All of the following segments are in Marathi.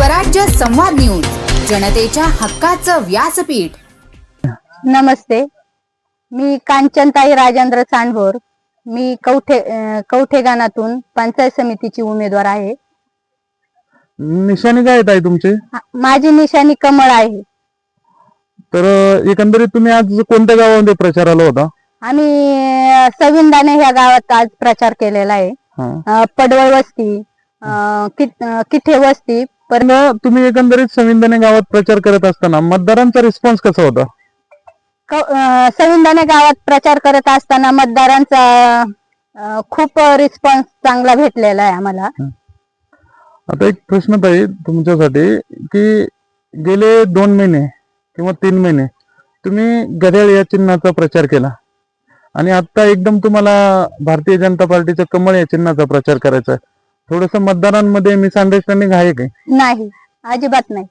स्वराज्य संवाद न्यूज, जनतेच्या हक्काचं व्यासपीठ। नमस्ते, मी कांचनताई राजेंद्र सांडभोर। मी कवठे गाणातून पंचायत समितीची उमेदवार आहे। निशाणी काय आहे तुमची? माझी निशाणी कमळ आहे। तर एकंदरीत तुम्ही आज कोणत्या गावामध्ये प्रचाराला होता? आम्ही सविंदाने ह्या गावात आज प्रचार केलेला आहे। पडवळ वस्ती, किठे वस्ती। पण तुम्ही एकंदरीत सविंदाने गावात प्रचार करत असताना मतदारांचा रिस्पॉन्स कसा होता? सविंदाने गावात प्रचार करत असताना मतदारांचा खूप रिस्पॉन्स चांगला भेटलेला आहे आम्हाला। आता एक प्रश्न ताई तुमच्यासाठी, की गेले 2 महिने किंवा 3 महिने तुम्ही घड्याळ या चिन्हाचा प्रचार केला आणि आता एकदम तुम्हाला भारतीय जनता पार्टीच्या कमळ या चिन्हाचा प्रचार करायचा आहे। थोडस मतदारांमध्ये मिसअंडरस्टँडिंग आहे की नाही? अजिबात नाही।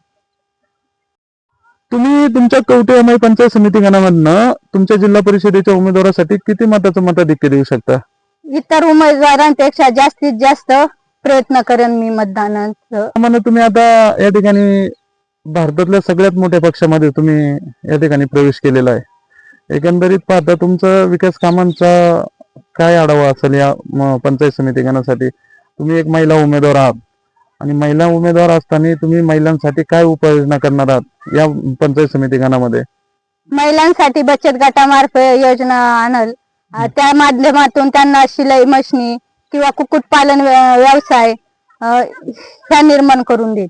तुम्ही तुमच्या कवठे पंचायत समिती गणामधनं तुमच्या जिल्हा परिषदेच्या उमेदवारासाठी किती मताचं मताधिक्य देऊ शकता? इतर उमेदवारांपेक्षा जास्तीत जास्त प्रयत्न करेन मी मतदानाचं। म्हणजे तुम्ही आता या ठिकाणी भारतातल्या सगळ्यात मोठ्या पक्षामध्ये तुम्ही या ठिकाणी प्रवेश केलेला आहे। एकंदरीत पाहता तुमचा विकास कामांचा काय आढावा असेल या पंचायत समिती गणासाठी? तुम्ही एक महिला उमेदवार आहात आणि महिला उमेदवार असताना तुम्ही महिलांसाठी काय उपाययोजना करणार आहात या पंचायत समिती गणामध्ये? महिलांसाठी बचत गटामार्फत योजना आणल, त्या माध्यमातून त्यांना शिलाई मशनी किंवा कुक्कुटपालन व्यवसाय ह्या निर्माण करून देत।